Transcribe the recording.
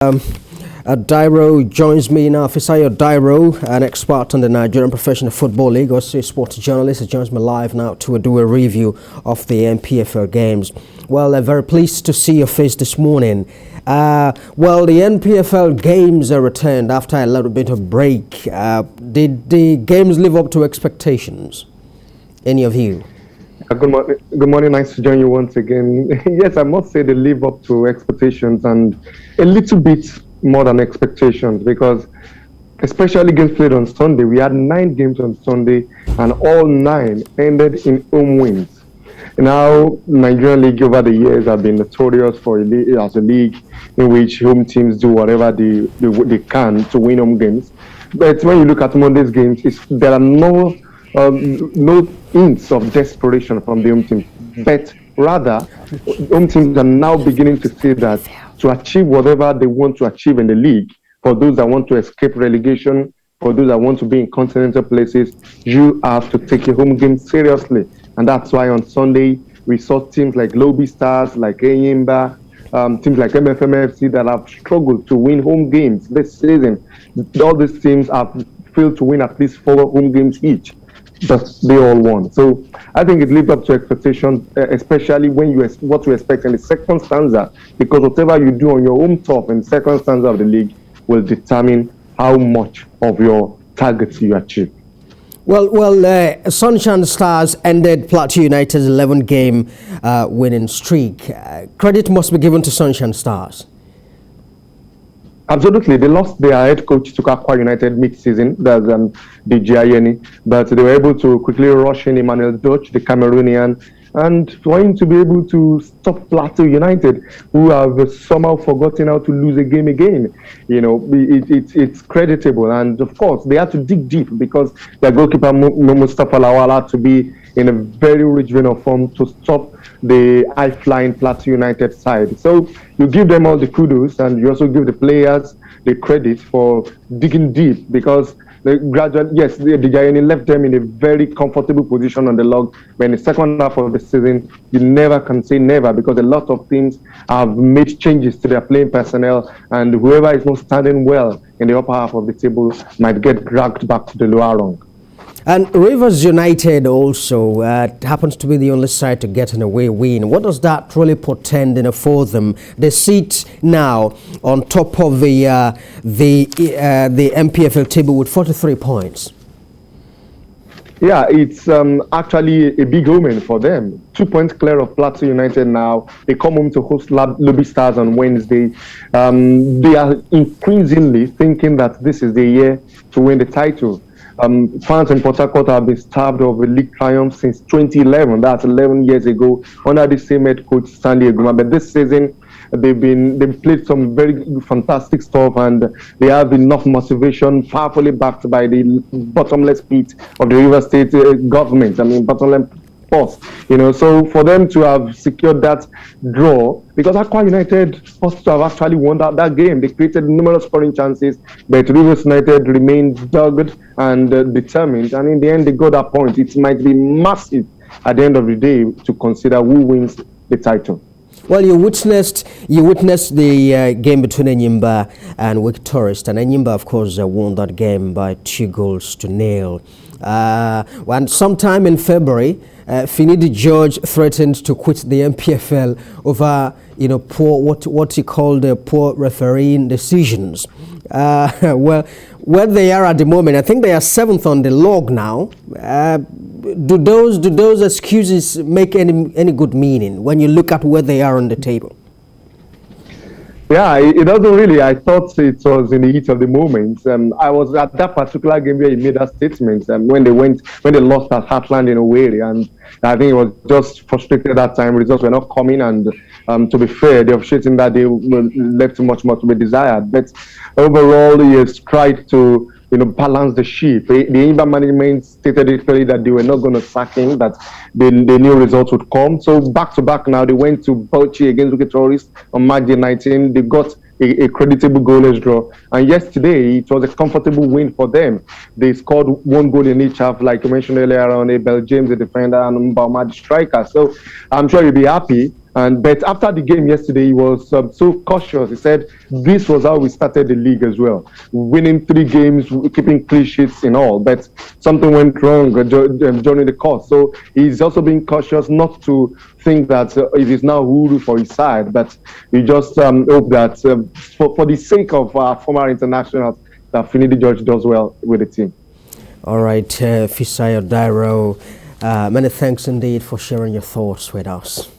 Dairo joins me now. Fisayo Dairo, an expert on the Nigerian Professional Football League, also a sports journalist, joins me live now to do a review of the NPFL games. Well, very pleased to see your face this morning. Well, the NPFL games are returned after a little bit of break. Did the games live up to expectations, in your view? Good morning. Good morning. Nice to join you once again. Yes, I must say they live up to expectations and a little bit more than expectations, because especially games played on Sunday, we had 9 games on Sunday and all 9 ended in home wins. Now, Nigerian League over the years have been notorious for as a league in which home teams do whatever they can to win home games. But when you look at Monday's games, there are no hints of desperation from the home team, but rather home teams are now beginning to see that to achieve whatever they want to achieve in the league, for those that want to escape relegation, for those that want to be in continental places, you have to take your home game seriously. And that's why on Sunday we saw teams like Lobby Stars, like Enyimba, teams like MFMFC that have struggled to win home games this season. All these teams have failed to win at least 4 home games each, but they all won. So I think it lived up to expectations, especially when what you expect in the second stanza, because whatever you do on your home turf in the second stanza of the league will determine how much of your targets you achieve. Well, Sunshine Stars ended Plateau United's 11-game winning streak. Credit must be given to Sunshine Stars. Absolutely. They lost their head coach to Aqua United mid-season, that's the but they were able to quickly rush in Emmanuel Dutch, the Cameroonian, and for him to be able to stop Plateau United, who have somehow forgotten how to lose a game again. You know, it's creditable, and of course they had to dig deep because their goalkeeper Mustafa Lawal had to be in a very rich vein of form to stop the high-flying Plateau United side. So you give them all the kudos, and you also give the players the credit for digging deep, because the Giants left them in a very comfortable position on the log. But in the second half of the season, you never can say never, because a lot of teams have made changes to their playing personnel, and whoever is not standing well in the upper half of the table might get dragged back to the lower rung. And Rivers United also happens to be the only side to get an away win. What does that really portend for them? They sit now on top of the NPFL table with 43 points. Yeah, it's actually a big omen for them. 2 points clear of Plateau United now. They come home to host Lobby Stars on Wednesday. They are increasingly thinking that this is the year to win the title. Fans in Port Harcourt have been starved of a league triumph since 2011. That's 11 years ago, under the same head coach Stanley Eguma. But this season, they've played some very fantastic stuff, and they have enough motivation, powerfully backed by the bottomless pit of the River State government. Bottomless pause. So for them to have secured that draw, because Aqua United supposed to have actually won that game. They created numerous scoring chances, but Rivers United remained dogged and determined, and in the end they got that point. It might be massive at the end of the day to consider who wins the title. Well, you witnessed the game between Enyimba and Wake Tourist, and Enyimba, of course, won that game by 2-0. And sometime in February, Finidi George threatened to quit the NPFL over, poor what he called poor refereeing decisions. Well, where they are at the moment, I think they are 7th on the log now. Do those excuses make any good meaning when you look at where they are on the table? Yeah, it doesn't really. I thought it was in the heat of the moment. I was at that particular game where he made that statement when they lost at Heartland in Owerri, and I think it was just frustrated that time. Results were not coming, and to be fair, the officiating that day left much more to be desired. But overall, he has tried to balance the ship. The Enyimba management stated it clearly that they were not going to sack him, that they knew results would come. So back to back now, they went to Bauchi against Wake Tourist on March 19. They got a creditable goalless draw. And yesterday, it was a comfortable win for them. They scored 1 goal in each half, like you mentioned earlier on, Abel James, the defender, and Mbauma, the striker. So I'm sure you'll be happy And but after the game yesterday, he was so cautious. He said this was how we started the league as well, winning 3 games, keeping clean sheets in all. But something went wrong during the course. So he's also being cautious not to think that it is now Uru for his side. But we just hope that for the sake of our former internationals, that Finidi George does well with the team. All right, Fisayo Dairo, many thanks indeed for sharing your thoughts with us.